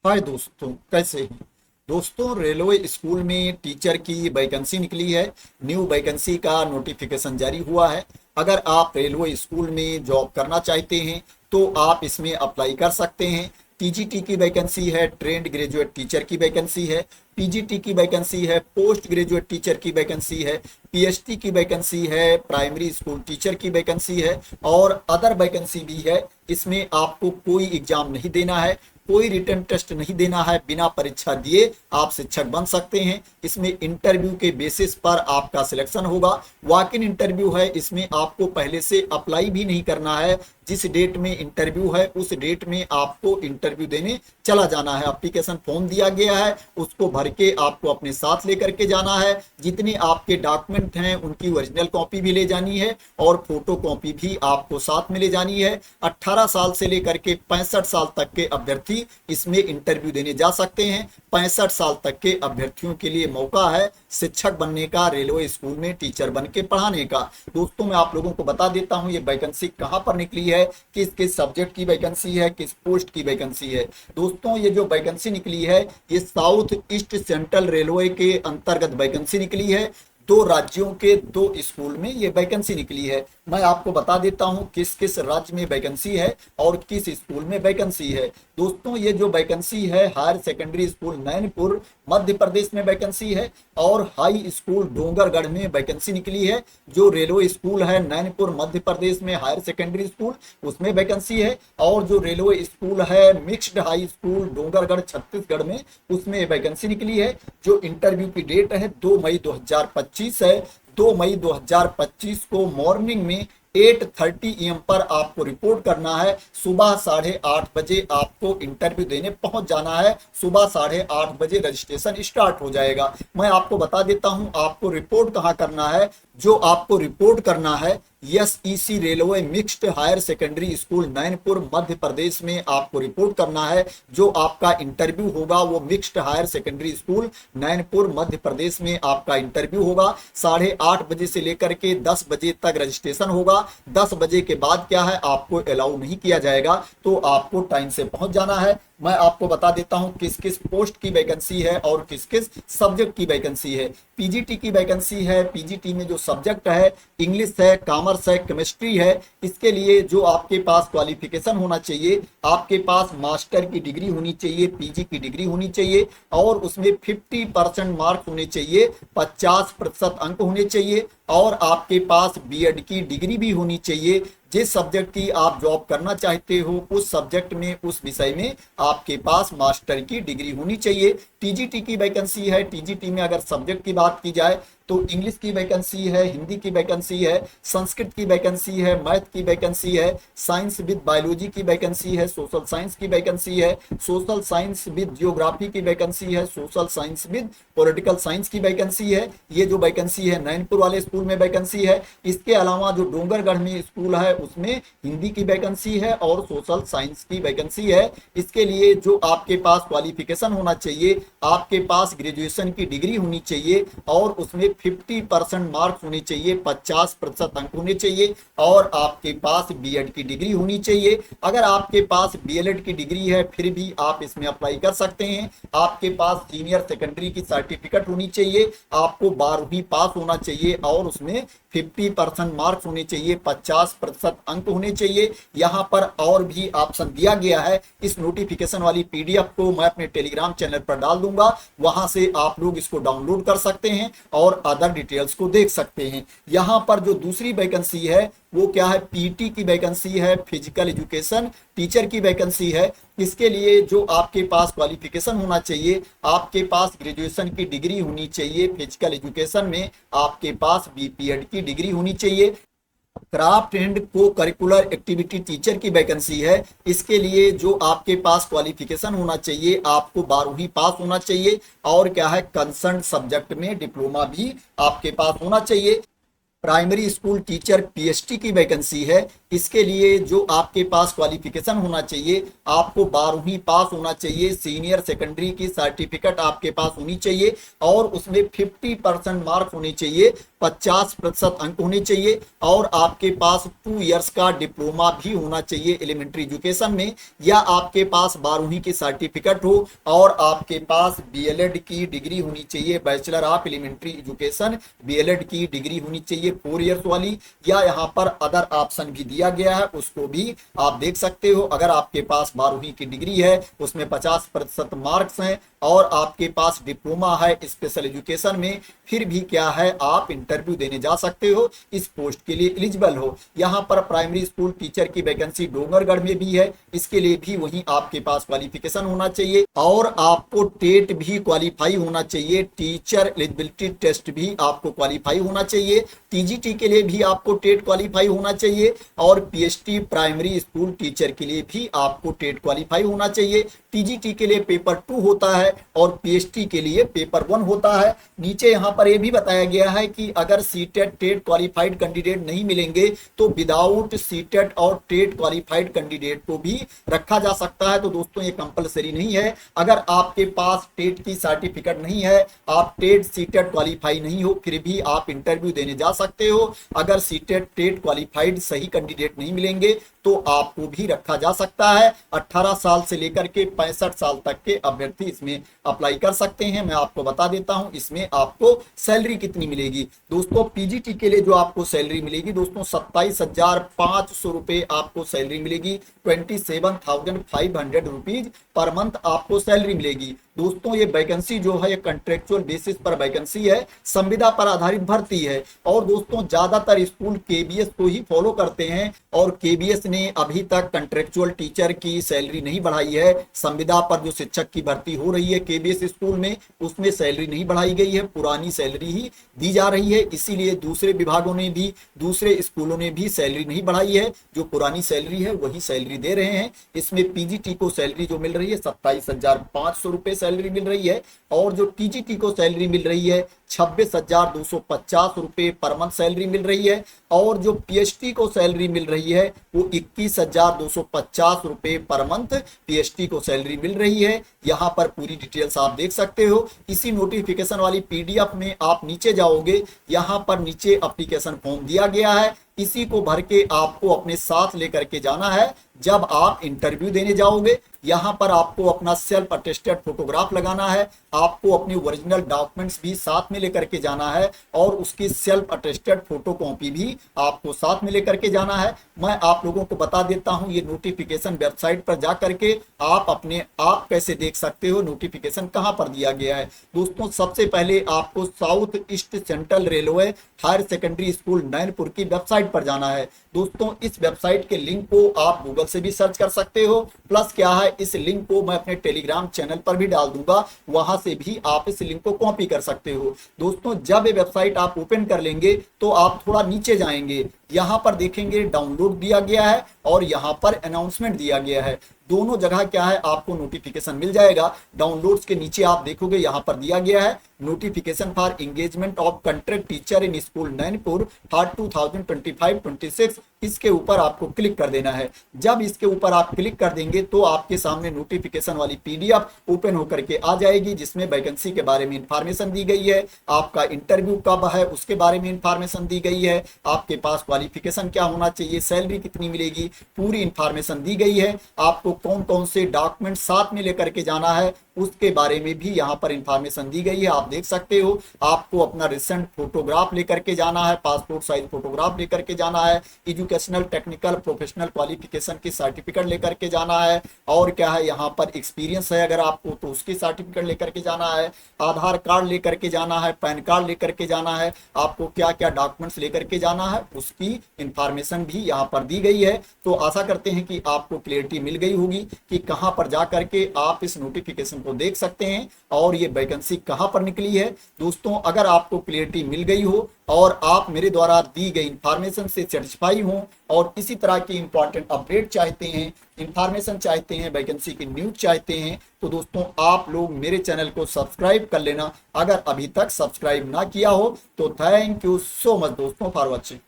हाय दोस्तों, कैसे हैं। दोस्तों, रेलवे स्कूल में टीचर की वैकेंसी निकली है। न्यू वैकेंसी का नोटिफिकेशन जारी हुआ है। अगर आप रेलवे स्कूल में जॉब करना चाहते हैं तो आप इसमें अप्लाई कर सकते हैं। टीजीटी की वैकेंसी है, ट्रेंड ग्रेजुएट टीचर की वैकेंसी है, पीजीटी की वैकेंसी है, पोस्ट ग्रेजुएट टीचर की वैकेंसी है, पीएचटी की वैकेंसी है, प्राइमरी स्कूल टीचर की वैकेंसी है और अदर वैकेंसी भी है। इसमें आपको कोई एग्जाम नहीं देना है, कोई रिटर्न टेस्ट नहीं देना है। बिना परीक्षा दिए आप शिक्षक बन सकते हैं। इसमें इंटरव्यू के बेसिस पर आपका सिलेक्शन होगा। वॉक इन इंटरव्यू है। इसमें आपको पहले से अप्लाई भी नहीं करना है। जिस डेट में इंटरव्यू है उस डेट में आपको इंटरव्यू देने चला जाना है। एप्लीकेशन फॉर्म दिया गया है, उसको भर के आपको अपने साथ लेकर के जाना है। जितने आपके डॉक्यूमेंट हैं उनकी ओरिजिनल कॉपी भी ले जानी है और फोटो कॉपी भी आपको साथ में ले जानी है। 18 साल से लेकर के 65 साल तक के अभ्यर्थी इसमें इंटरव्यू देने जा सकते हैं। 65 साल तक के अभ्यर्थियों के लिए मौका है शिक्षक बनने का, रेलवे स्कूल में टीचर बन के पढ़ाने का। दोस्तों, मैं आप लोगों को बता देता हूं ये वैकेंसी कहां पर निकली है, किस किस सब्जेक्ट की वैकेंसी है, किस पोस्ट की वैकेंसी है। दोस्तों, ये जो वैकेंसी निकली है ये साउथ ईस्ट सेंट्रल रेलवे के अंतर्गत वैकेंसी निकली है। दो राज्यों के दो स्कूल में ये वैकेंसी निकली है। मैं आपको बता देता हूं किस किस राज्य में वैकेंसी है और किस स्कूल में वैकेंसी है। दोस्तों, ये जो वैकेंसी है higher secondary school Nainpur Madhya Pradesh में वैकेंसी है और हाई स्कूल डोंगरगढ़ में वैकेंसी निकली है। जो रेलवे स्कूल है नैनपुर मध्य प्रदेश में हायर सेकेंडरी स्कूल उसमें वैकेंसी है और जो रेलवे स्कूल है mixed high school Dongargarh Chhattisgarh में उसमें वैकेंसी निकली है। जो इंटरव्यू की डेट है 2 मई 2025 है। 2 मई 2025 को मॉर्निंग में 8:30 AM पर आपको रिपोर्ट करना है। सुबह 8:30 बजे आपको इंटरव्यू देने पहुंच जाना है। सुबह 8:30 बजे रजिस्ट्रेशन स्टार्ट हो जाएगा। मैं आपको बता देता हूं आपको रिपोर्ट कहां करना है। जो आपको रिपोर्ट करना है SEC railway mixed higher secondary school Nainpur Madhya Pradesh में आपको रिपोर्ट करना है। जो आपका इंटरव्यू होगा वो mixed higher secondary school Nainpur Madhya Pradesh में आपका इंटरव्यू होगा। 8:30 बजे से लेकर के 10 बजे तक रजिस्ट्रेशन होगा। 10 बजे के बाद क्या है आपको अलाउ नहीं किया जाएगा, तो आपको टाइम से पहुंच जाना है। मैं आपको बता देता हूं किस किस पोस्ट की वैकेंसी है और किस किस सब्जेक्ट की वैकेंसी है। पीजीटी की वैकेंसी है। पीजीटी में जो सब्जेक्ट है इंग्लिश है, कॉमर्स है, केमिस्ट्री है। इसके लिए जो आपके पास क्वालिफिकेशन होना चाहिए, आपके पास मास्टर की डिग्री होनी चाहिए, पीजी की डिग्री होनी चाहिए और उसमें 50% मार्क्स होने चाहिए, 50% अंक होने चाहिए और आपके पास बीएड की डिग्री भी होनी चाहिए। जिस सब्जेक्ट की आप जॉब करना चाहते हो उस सब्जेक्ट में उस विषय में आपके पास मास्टर की डिग्री होनी चाहिए। टीजीटी की वैकेंसी है। टीजीटी में अगर सब्जेक्ट की बात की जाए तो इंग्लिश की वैकेंसी है, हिंदी की वैकेंसी है, संस्कृत की वैकेंसी है, मैथ की वैकेंसी है, साइंस विद बायोलॉजी की वैकेंसी है, सोशल साइंस की वैकेंसी है, सोशल साइंस विद जियोग्राफी की वैकेंसी है, social science with political science की वैकेंसी है। ये जो वैकेंसी है नैनपुर वाले स्कूल में वैकेंसी है। इसके अलावा जो डोंगरगढ़ में स्कूल है उसमें हिंदी की वैकेंसी है और सोशल साइंस की वैकेंसी है। इसके लिए जो आपके पास क्वालिफिकेशन होना चाहिए, आपके पास ग्रेजुएशन की डिग्री होनी चाहिए और उसमें 50% मार्क्स होने चाहिए, 50% अंक होने चाहिए और आपके पास बीएड की डिग्री होनी चाहिए। अगर आपके पास बीएलएड की डिग्री है फिर भी आप इसमें अप्लाई कर सकते हैं। आपके पास सीनियर सेकेंडरी की सर्टिफिकेट होनी चाहिए, आपको 12वीं पास होना चाहिए और उसमें 50% मार्क्स होने चाहिए, 50% अंक होने चाहिए। यहाँ पर और भी ऑप्शन दिया गया है। इस नोटिफिकेशन वाली पीडीएफ को मैं अपने टेलीग्राम चैनल पर डाल दूंगा, वहां से आप लोग इसको डाउनलोड कर सकते हैं और अदर डिटेल्स को देख सकते हैं। यहाँ पर जो दूसरी वैकेंसी है वो क्या है, पीटी की वैकेंसी है, फिजिकल एजुकेशन टीचर की वैकेंसी है। इसके लिए जो आपके पास क्वालिफिकेशन होना चाहिए, आपके पास ग्रेजुएशन की डिग्री होनी चाहिए, फिजिकल एजुकेशन में आपके पास बीपीएड की डिग्री होनी चाहिए। क्राफ्ट एंड को करिकुलर एक्टिविटी टीचर की वैकेंसी है। इसके लिए जो आपके पास क्वालिफिकेशन होना चाहिए, आपको 12वीं पास होना चाहिए और क्या है कंसर्न सब्जेक्ट में डिप्लोमा भी आपके पास होना चाहिए। प्राइमरी स्कूल टीचर पीएचटी की वैकेंसी है। इसके लिए जो आपके पास क्वालिफिकेशन होना चाहिए, आपको 12वीं पास होना चाहिए, सीनियर सेकेंडरी की सर्टिफिकेट आपके पास होनी चाहिए और उसमें 50% मार्क होने चाहिए, 50% अंक होने चाहिए और आपके पास 2 इयर्स का डिप्लोमा भी होना चाहिए एलिमेंट्री एजुकेशन में, या आपके पास 12वीं की सर्टिफिकेट हो और आपके पास बीएलएड की डिग्री होनी चाहिए, bachelor of elementary education BElEd की डिग्री होनी चाहिए 4 इयर्स वाली, या यहाँ पर अदर ऑप्शन भी दिया गया है, उसको भी आप देख सकते हो। अगर आपके पास 12वीं की डिग्री है, उसमें 50% मार्क्स हैं और आपके पास डिप्लोमा है स्पेशल एजुकेशन में, फिर भी क्या है, आप इंटरव्यू देने जा सकते हो, इस पोस्ट के लिए एलिजिबल हो। यहाँ पर प्राइमरी स्कूल टीचर की वैकेंसी डोंगरगढ़ में भी है, इसके लिए भी वही आपके पास क्वालिफिकेशन होना चाहिए और आपको टेट भी क्वालिफाई होना चाहिए, टीचर एलिजिबिलिटी टेस्ट भी आपको क्वालिफाई होना चाहिए, टीजीटी के लिए भी आपको टेट क्वालिफाई होना चाहिए और पीएचटी प्राइमरी स्कूल टीचर के लिए भी आपको टेट क्वालिफाई होना चाहिए। टीजीटी के लिए पेपर 2 होता है और पीएचटी के लिए पेपर 1 होता है। नीचे यहाँ पर यह भी बताया गया है कि अगर सीटेट टेट क्वालिफाइड कैंडिडेट नहीं मिलेंगे तो विदाउट सीटेट और टेट क्वालिफाइड कैंडिडेट को भी रखा जा सकता है। तो दोस्तों ये कंपलसरी नहीं है, अगर आपके पास टेट की सर्टिफिकेट नहीं है, आप टेट सीटेट क्वालिफाई नहीं हो, फिर भी आप इंटरव्यू देने जा सकते हो। अगर सीटेट टेट क्वालिफाइड सही कैंडिडेट नहीं मिलेंगे तो आपको भी रखा जा सकता है। 18 साल से लेकर के 65 साल तक के अभ्यर्थी इसमें अप्लाई कर सकते हैं। मैं आपको बता देता हूं इसमें आपको सैलरी कितनी मिलेगी। दोस्तों पीजीटी के लिए जो आपको सैलरी मिलेगी दोस्तों 27,500 रुपए आपको सैलरी मिलेगी, 27,500 रुपीज पर मंथ आपको सैलरी मिलेगी। दोस्तों ये वैकेंसी जो है ये कंट्रेक्चुअल बेसिस पर वैकेंसी है, संविदा पर आधारित भर्ती है और दोस्तों ज्यादातर स्कूल केबीएस को ही फॉलो करते हैं और केबीएस ने अभी तक कंट्रेक्चुअल टीचर की सैलरी नहीं बढ़ाई है। संविदा पर जो शिक्षक की भर्ती हो रही है केबीएस स्कूल में, उसमें सैलरी नहीं बढ़ाई गई है, पुरानी सैलरी ही दी जा रही है। इसीलिए दूसरे विभागों ने भी, दूसरे स्कूलों ने भी सैलरी नहीं बढ़ाई है, जो पुरानी सैलरी है वही सैलरी दे रहे हैं। इसमें पीजीटी को सैलरी जो मिल रही है 27,500 रुपए सैलरी मिल रही है और जो टीजीटी को सैलरी मिल रही है 26,250 रुपए पर मंथ सैलरी मिल रही है और जो पीएचटी को सैलरी मिल रही है वो 21,250 रुपए पर मंथ पीएचटी को सैलरी मिल रही है। यहाँ पर पूरी डिटेल्स आप देख सकते हो। इसी नोटिफिकेशन वाली पीडीएफ में आप नीचे जाओगे, यहाँ पर नीचे एप्लीकेशन फॉर्म दिया गया है, इसी को भर के आपको अपने साथ लेकर के जाना है जब आप इंटरव्यू देने जाओगे। यहाँ पर आपको अपना सेल्फ अटेस्टेड फोटोग्राफ लगाना है, आपको अपनी ओरिजिनल डॉक्यूमेंट्स भी साथ में लेकर के जाना है और उसकी सेल्फ अटेस्टेड फोटो कॉपी भी आपको साथ में लेकर के जाना है। मैं आप लोगों को बता देता हूँ ये नोटिफिकेशन वेबसाइट पर जा करके आप अपने आप कैसे देख सकते हो नोटिफिकेशन कहाँ पर दिया गया है। दोस्तों सबसे पहले आपको South East Central Railway Higher secondary school Nainpur की वेबसाइट पर जाना है। दोस्तों इस वेबसाइट के लिंक को आप गूगल से भी सर्च कर सकते हो, प्लस क्या है इस लिंक को मैं अपने टेलीग्राम चैनल पर भी डाल दूंगा, वहां से भी आप इस लिंक को कॉपी कर सकते हो। दोस्तों जब ये वेबसाइट आप ओपन कर लेंगे तो आप थोड़ा नीचे जाएंगे, यहाँ पर देखेंगे डाउनलोड दिया गया है और यहाँ पर अनाउंसमेंट दिया गया है। दोनों जगह क्या है आपको नोटिफिकेशन मिल जाएगा। डाउनलोड्स के नीचे आप देखोगे यहाँ पर दिया गया है notification for engagement of contract teacher in school Nainpur for 2025-26। इसके ऊपर आपको क्लिक कर देना है। जब इसके ऊपर आप क्लिक कर देंगे तो आपके सामने नोटिफिकेशन वाली पीडीएफ ओपन होकर के आ जाएगी, जिसमें वैकेंसी के बारे में इंफॉर्मेशन दी गई है, आपका इंटरव्यू कब है उसके बारे में इंफॉर्मेशन दी गई है, आपके पास क्वालिफिकेशन क्या होना चाहिए, सैलरी कितनी मिलेगी, पूरी इंफॉर्मेशन दी गई है। आपको कौन कौन से डॉक्यूमेंट साथ में लेकर के जाना है उसके बारे में भी यहाँ पर इंफॉर्मेशन दी गई है, आप देख सकते हो। आपको अपना रिसेंट फोटोग्राफ लेकर के जाना है, पासपोर्ट साइज फोटोग्राफ लेकर के जाना है, एजुकेशनल टेक्निकल प्रोफेशनल क्वालिफिकेशन की सर्टिफिकेट लेकर के जाना है, और क्या है यहाँ पर एक्सपीरियंस है अगर आपको तो उसकी सर्टिफिकेट लेकर के जाना है, आधार कार्ड लेकर के जाना है, पैन कार्ड लेकर के जाना है, आपको क्या क्या डॉक्यूमेंट्स लेकर के जाना है उसकी इंफॉर्मेशन भी यहाँ पर दी गई है। तो आशा करते हैं कि आपको क्लियरिटी मिल गई होगी कि कहां पर जा करके आप इस नोटिफिकेशन को देख सकते हैं और ये वैकेंसी कहां पर निकली है। दोस्तों अगर आपको क्लियरिटी मिल गई हो और आप मेरे द्वारा दी गई इंफॉर्मेशन से सेटिस्फाई हो और इसी तरह की इंपॉर्टेंट अपडेट चाहते हैं, इंफॉर्मेशन चाहते हैं, वैकेंसी की न्यूज चाहते हैं, तो दोस्तों आप लोग मेरे चैनल को सब्सक्राइब कर लेना अगर अभी तक सब्सक्राइब ना किया हो तो। थैंक यू सो मच दोस्तों फॉर वॉचिंग।